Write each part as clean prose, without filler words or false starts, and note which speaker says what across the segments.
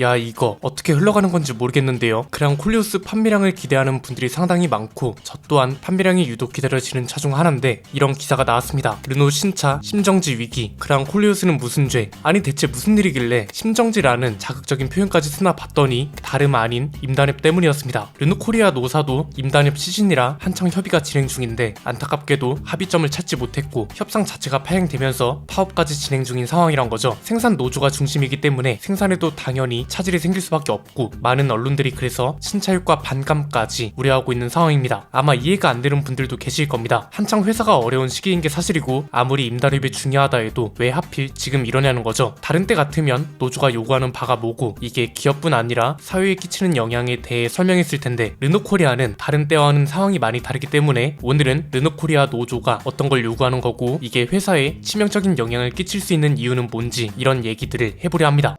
Speaker 1: 야, 이거 어떻게 흘러가는 건지 모르겠는데요. 그랑 콜리오스 판매량을 기대하는 분들이 상당히 많고 저 또한 판매량이 유독 기다려지는 차 중 하나인데 이런 기사가 나왔습니다. 르노 신차 심정지 위기, 그랑 콜리오스는 무슨 죄? 아니 대체 무슨 일이길래 심정지라는 자극적인 표현까지 쓰나 봤더니 다름 아닌 임단협 때문이었습니다. 르노 코리아 노사도 임단협 시즌이라 한창 협의가 진행 중인데 안타깝게도 합의점을 찾지 못했고 협상 자체가 파행되면서 파업까지 진행 중인 상황이란 거죠. 생산 노조가 중심이기 때문에 생산에도 당연히 차질이 생길 수밖에 없고 많은 언론들이 그래서 신차율과 반감까지 우려하고 있는 상황입니다. 아마 이해가 안 되는 분들도 계실 겁니다. 한창 회사가 어려운 시기인 게 사실이고 아무리 임단협이 중요하다 해도 왜 하필 지금 이러냐는 거죠. 다른 때 같으면 노조가 요구하는 바가 뭐고 이게 기업뿐 아니라 사회에 끼치는 영향에 대해 설명했을 텐데 르노코리아는 다른 때와는 상황이 많이 다르기 때문에 오늘은 르노코리아 노조가 어떤 걸 요구하는 거고 이게 회사에 치명적인 영향을 끼칠 수 있는 이유는 뭔지 이런 얘기들을 해보려 합니다.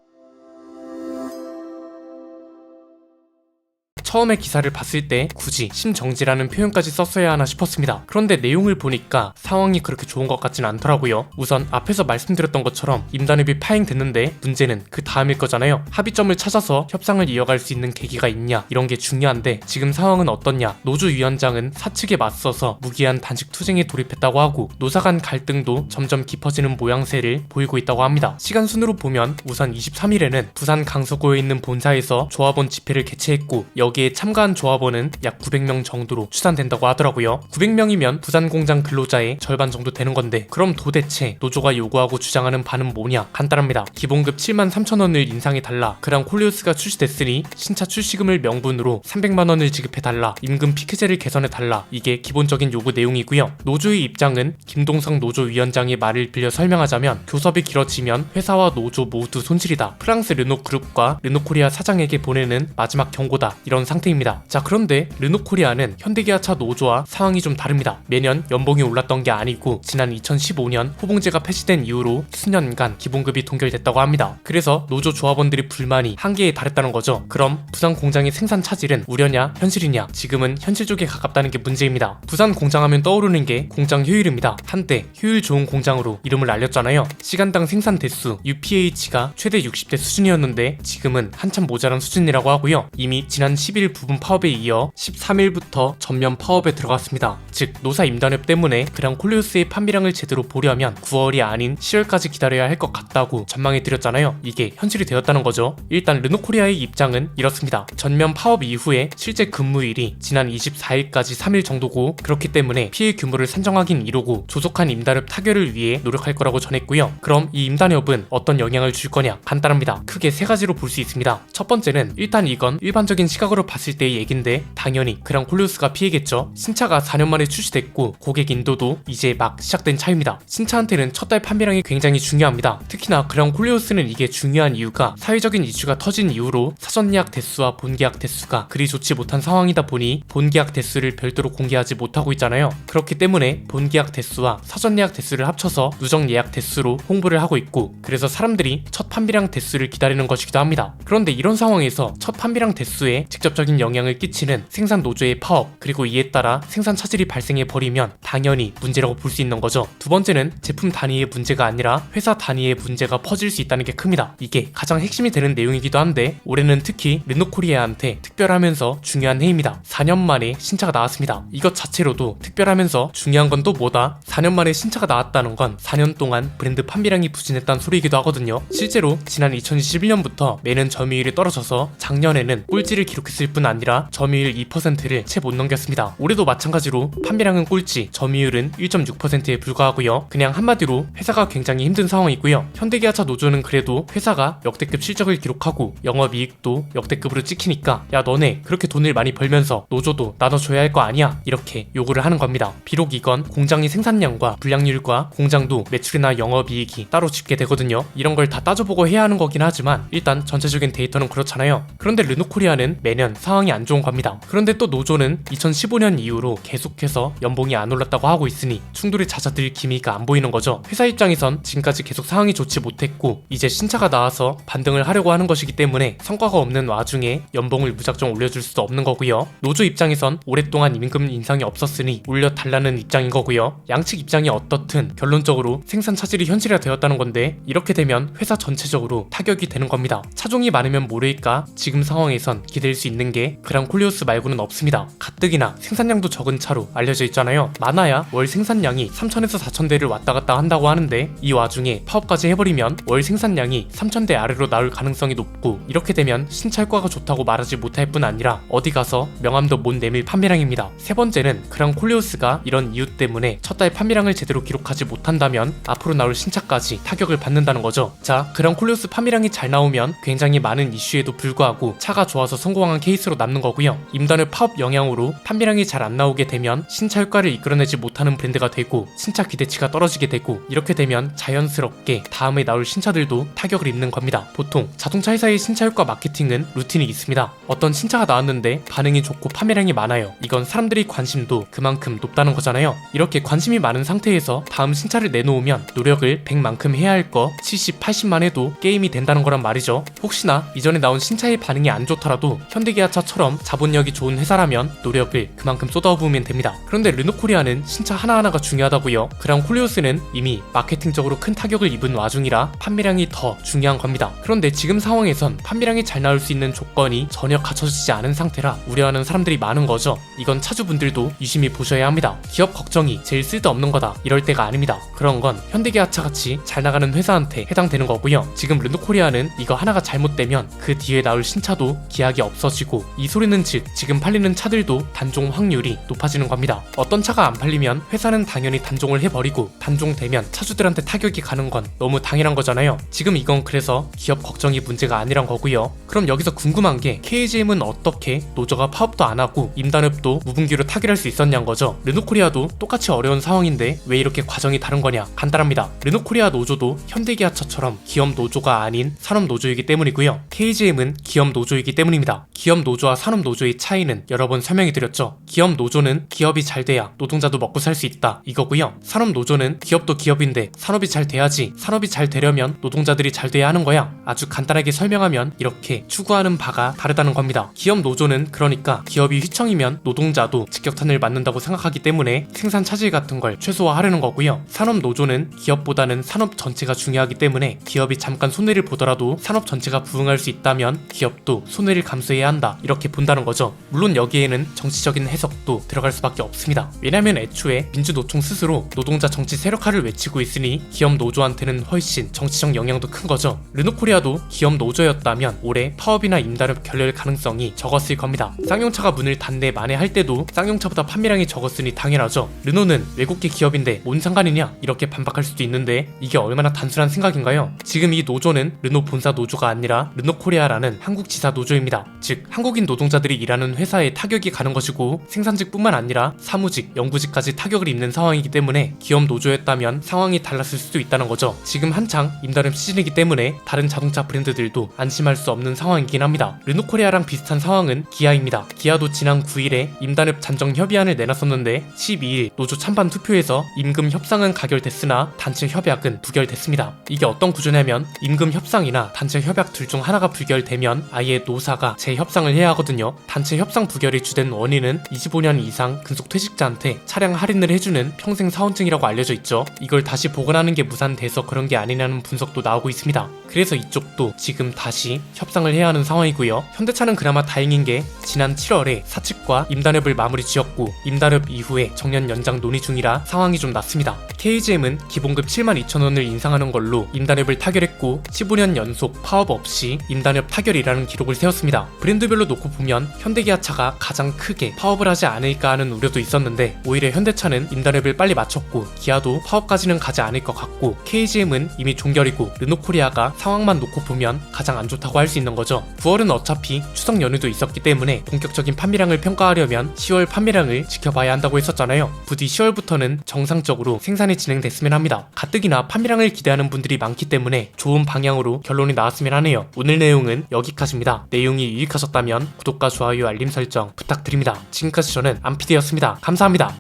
Speaker 1: 처음에 기사를 봤을 때 굳이 심정지라는 표현까지 썼어야 하나 싶었습니다. 그런데 내용을 보니까 상황이 그렇게 좋은 것 같진 않더라고요. 우선 앞에서 말씀드렸던 것처럼 임단협이 파행됐는데 문제는 그 다음일 거잖아요. 합의점을 찾아서 협상을 이어갈 수 있는 계기가 있냐 이런 게 중요한데 지금 상황은 어떻냐. 노조위원장은 사측에 맞서서 무기한 단식 투쟁에 돌입했다고 하고 노사 간 갈등도 점점 깊어지는 모양새를 보이고 있다고 합니다. 시간 순으로 보면 우선 23일에는 부산 강서구에 있는 본사에서 조합원 집회를 개최했고 여기에 참가한 조합원은 약 900명 정도로 추산된다고 하더라고요. 900명이면 부산 공장 근로자의 절반 정도 되는 건데 그럼 도대체 노조가 요구하고 주장하는 바는 뭐냐? 간단합니다. 기본급 73,000원을 인상해달라. 그랑 콜리오스가 출시됐으니 신차 출시금을 명분으로 300만원을 지급해달라. 임금 피크제를 개선해달라. 이게 기본적인 요구 내용이고요. 노조의 입장은 김동석 노조위원장의 말을 빌려 설명하자면 교섭이 길어지면 회사와 노조 모두 손실이다. 프랑스 르노그룹과 르노코리아 사장에게 보내는 마지막 경고다. 이런 상태입니다. 자, 그런데 르노코리아는 현대기아차 노조와 상황이 좀 다릅니다. 매년 연봉이 올랐던 게 아니고 지난 2015년 호봉제가 폐지된 이후로 수년간 기본급이 동결됐다고 합니다. 그래서 노조 조합원들의 불만이 한계에 달했다는 거죠. 그럼 부산 공장의 생산 차질은 우려냐 현실이냐? 지금은 현실 쪽에 가깝다는 게 문제입니다. 부산 공장하면 떠오르는 게 공장 효율입니다. 한때 효율 좋은 공장으로 이름을 알렸잖아요. 시간당 생산 대수 UPH가 최대 60대 수준이었는데 지금은 한참 모자란 수준이라고 하고요. 이미 지난 10일 부분 파업에 이어 13일부터 전면 파업에 들어갔습니다. 즉 노사 임단협 때문에 그랑 콜리오스의 판매량을 제대로 보려면 9월이 아닌 10월까지 기다려야 할 것 같다고 전망해드렸잖아요. 이게 현실이 되었다는 거죠. 일단 르노코리아의 입장은 이렇습니다. 전면 파업 이후에 실제 근무일이 지난 24일까지 3일 정도고 그렇기 때문에 피해 규모를 산정하긴 이르고 조속한 임단협 타결을 위해 노력할 거라고 전했고요. 그럼 이 임단협은 어떤 영향을 줄 거냐? 간단합니다. 크게 세 가지로 볼 수 있습니다. 첫 번째는 일단 이건 일반적인 시각으로 봤을 때의 얘긴데 당연히 그랑 콜리오스가 피해겠죠. 신차가 4년 만에 출시됐고 고객 인도도 이제 막 시작된 차입니다. 신차한테는 첫 달 판매량이 굉장히 중요합니다. 특히나 그랑 콜리오스는 이게 중요한 이유가 사회적인 이슈가 터진 이후로 사전 예약 대수와 본계약 대수가 그리 좋지 못한 상황이다 보니 본계약 대수를 별도로 공개하지 못하고 있잖아요. 그렇기 때문에 본계약 대수와 사전 예약 대수를 합쳐서 누적 예약 대수로 홍보를 하고 있고 그래서 사람들이 첫 판매량 대수를 기다리는 것이기도 합니다. 그런데 이런 상황에서 첫 판매량 대수에 직접적인 영향을 끼치는 생산 노조의 파업 그리고 이에 따라 생산 차질이 발생해 버리면 당연히 문제라고 볼 수 있는 거죠. 두 번째는 제품 단위의 문제가 아니라 회사 단위의 문제가 퍼질 수 있다는 게 큽니다. 이게 가장 핵심이 되는 내용이기도 한데 올해는 특히 르노코리아한테 특별하면서 중요한 해입니다. 4년 만에 신차가 나왔습니다. 이것 자체로도 특별하면서 중요한 건 또 뭐다? 4년 만에 신차가 나왔다는 건 4년 동안 브랜드 판매량이 부진했다는 소리이기도 하거든요. 실제로 지난 2021년부터 매년 점유율이 떨어져서 작년에는 꼴찌를 기록했을 뿐 아니라 점유율 2%를 채 못 넘겼습니다. 올해도 마찬가지로 판매량은 꼴찌, 점유율은 1.6%에 불과하고요. 그냥 한마디로 회사가 굉장히 힘든 상황이고요. 현대기아차 노조는 그래도 회사가 역대급 실적을 기록하고 영업이익도 역대급으로 찍히니까 야 너네 그렇게 돈을 많이 벌면서 노조도 나눠줘야 할 거 아니야? 이렇게 요구를 하는 겁니다. 비록 이건 공장의 생산량과 불량률과 공장도 매출이나 영업이익이 따로 집계 되거든요. 이런 걸 다 따져보고 해야 하는 거긴 하지만 일단 전체적인 데이터는 그렇잖아요. 그런데 르노코리아는 매년 되면 상황이 안 좋은 겁니다. 그런데 또 노조는 2015년 이후로 계속해서 연봉이 안 올랐다고 하고 있으니 충돌이 잦아들 기미가 안 보이는 거죠. 회사 입장에선 지금까지 계속 상황이 좋지 못했고 이제 신차가 나와서 반등을 하려고 하는 것이기 때문에 성과가 없는 와중에 연봉을 무작정 올려줄 수도 없는 거고요. 노조 입장에선 오랫동안 임금 인상이 없었으니 올려달라는 입장인 거고요. 양측 입장이 어떻든 결론적으로 생산 차질이 현실화되었다는 건데 이렇게 되면 회사 전체적으로 타격이 되는 겁니다. 차종이 많으면 모를까 지금 상황에선 기댈 수 있는 게 그랑콜리오스 말고는 없습니다. 가뜩이나 생산량도 적은 차로 알려져 있잖아요. 많아야 월 생산량이 3,000에서 4,000대를 왔다 갔다 한다고 하는데 이 와중에 파업까지 해버리면 월 생산량이 3,000대 아래로 나올 가능성이 높고 이렇게 되면 신차효과가 좋다고 말하지 못할 뿐 아니라 어디 가서 명함도 못 내밀 판매량입니다. 세 번째는 그랑콜리오스가 이런 이유 때문에 첫 달 판매량을 제대로 기록하지 못한다면 앞으로 나올 신차까지 타격을 받는다는 거죠. 자, 그랑콜리오스 판매량이 잘 나오면 굉장히 많은 이슈에도 불구하고 차가 좋아서 성공한 케이스로 남는 거고요. 임단의 파업 영향으로 판매량이 잘 안 나오게 되면 신차 효과를 이끌어내지 못하는 브랜드가 되고 신차 기대치가 떨어지게 되고 이렇게 되면 자연스럽게 다음에 나올 신차들도 타격을 입는 겁니다. 보통 자동차 회사의 신차 효과 마케팅은 루틴이 있습니다. 어떤 신차가 나왔는데 반응이 좋고 판매량이 많아요. 이건 사람들의 관심도 그만큼 높다는 거잖아요. 이렇게 관심이 많은 상태에서 다음 신차를 내놓으면 노력을 100만큼 해야 할 거 70, 80만 해도 게임이 된다는 거란 말이죠. 혹시나 이전에 나온 신차의 반응이 안 좋더라도 현대기아차처럼 자본력이 좋은 회사라면 노력을 그만큼 쏟아부으면 됩니다. 그런데 르노코리아는 신차 하나하나가 중요하다고요. 그랑콜리오스는 이미 마케팅적으로 큰 타격을 입은 와중이라 판매량이 더 중요한 겁니다. 그런데 지금 상황에선 판매량이 잘 나올 수 있는 조건이 전혀 갖춰지지 않은 상태라 우려하는 사람들이 많은 거죠. 이건 차주분들도 유심히 보셔야 합니다. 기업 걱정이 제일 쓸데없는 거다 이럴 때가 아닙니다. 그런 건 현대기아차 같이 잘 나가는 회사한테 해당되는 거고요. 지금 르노코리아는 이거 하나가 잘못되면 그 뒤에 나올 신차도 기약이 없어지고 이 소리는 즉 지금 팔리는 차들도 단종 확률이 높아지는 겁니다. 어떤 차가 안 팔리면 회사는 당연히 단종을 해버리고 단종되면 차주들한테 타격이 가는 건 너무 당연한 거잖아요. 지금 이건 그래서 기업 걱정이 문제가 아니란 거고요. 그럼 여기서 궁금한 게 KGM은 어떻게 노조가 파업도 안 하고 임단업도 무분기로 타결할 수 있었냐는 거죠. 르노코리아도 똑같이 어려운 상황인데 왜 이렇게 과정이 다른 거냐? 간단합니다. 르노코리아 노조도 현대기아차처럼 기업 노조가 아닌 산업 노조이기 때문이고요. KGM은 기업 노조이기 때문입니다. 기업 노조와 산업 노조의 차이는 여러 번 설명해 드렸죠. 기업 노조는 기업이 잘 돼야 노동자도 먹고 살 수 있다 이거고요. 산업 노조는 기업도 기업인데 산업이 잘 돼야지 산업이 잘 되려면 노동자들이 잘 돼야 하는 거야. 아주 간단하게 설명하면 이렇게 추구하는 바가 다르다는 겁니다. 기업 노조는 그러니까 기업이 휘청이면 노동자도 직격탄을 맞는다고 생각하기 때문에 생산 차질 같은 걸 최소화하려는 거고요. 산업 노조는 기업보다는 산업 전체가 중요하기 때문에 기업이 잠깐 손해를 보더라도 산업 전체가 부응할 수 있다면 기업도 손해를 감수해야 한다 이렇게 본다는 거죠. 물론 여기에는 정치적인 해석도 들어갈 수밖에 없습니다. 왜냐면 애초에 민주노총 스스로 노동자 정치 세력화를 외치고 있으니 기업 노조한테는 훨씬 정치적 영향도 큰 거죠. 르노코리아도 기업 노조였다면 올해 파업이나 임단업 결렬 가능성이 적었을 겁니다. 쌍용차가 문을 닫네 만에 할 때도 쌍용차보다 판매량이 적었으니 당연하죠. 르노는 외국계 기업인데 뭔 상관이냐 이렇게 반박할 수도 있는데 이게 얼마나 단순한 생각인가요? 지금 이 노조는 르노 본사 노조가 아니라 르노코리아라는 한국 지사 노조입니다. 즉 한국인 노동자들이 일하는 회사에 타격이 가는 것이고 생산직뿐만 아니라 사무직, 연구직까지 타격을 입는 상황이기 때문에 기업 노조였다면 상황이 달랐을 수도 있다는 거죠. 지금 한창 임단업 시즌이기 때문에 다른 자동차 브랜드들도 안심할 수 없는 상황이긴 합니다. 르노코리아랑 비슷한 상황은 기아입니다. 기아도 지난 9일에 임단업 잠정 협의안을 내놨었는데 12일 노조 찬반 투표에서 임금 협상은 가결됐으나 단체 협약은 부결됐습니다. 이게 어떤 구조냐면 임금 협상이나 단체 협약 둘 중 하나가 부결되면 아예 노사가 재협상을 해야 하거든요. 단체 협상 부결의 주된 원인은 25년 이상 근속퇴직자한테 차량 할인을 해주는 평생 사원증이라고 알려져 있죠. 이걸 다시 복원하는 게 무산돼서 그런 게 아니냐는 분석도 나오고 있습니다. 그래서 이쪽도 지금 다시 협상을 해야 하는 상황이고요. 현대차는 그나마 다행인 게 지난 7월에 사측과 임단업을 마무리 지었고 임단업 이후에 정년 연장 논의 중이라 상황이 좀 낫습니다. KGM은 기본급 72,000원을 인상하는 걸로 임단업을 타결했고 15년 연속 파업 없이 임단업 타결이라는 기록을 세웠습니다. 브랜드별로 놓고 보면 현대기아차가 가장 크게 파업을 하지 않을까 하는 우려도 있었는데 오히려 현대차는 임단업을 빨리 마쳤고 기아도 파업까지는 가지 않을 것 같고 KGM은 이미 종결이고 르노코리아가 상황만 놓고 보면 가장 안 좋다고 할 수 있는 거죠. 9월은 어차피 추석 연휴도 있었기 때문에 본격적인 판매량을 평가하려면 10월 판매량을 지켜봐야 한다고 했었잖아요. 부디 10월부터는 정상적으로 생산이 진행됐으면 합니다. 가뜩이나 판매량을 기대하는 분들이 많기 때문에 좋은 방향으로 결론이 나왔으면 하네요. 오늘 내용은 여기까지입니다. 내용이 유익하셨다면 좋아하셨다면 구독과 좋아요 알림 설정 부탁드립니다. 지금까지 저는 안피디였습니다. 감사합니다.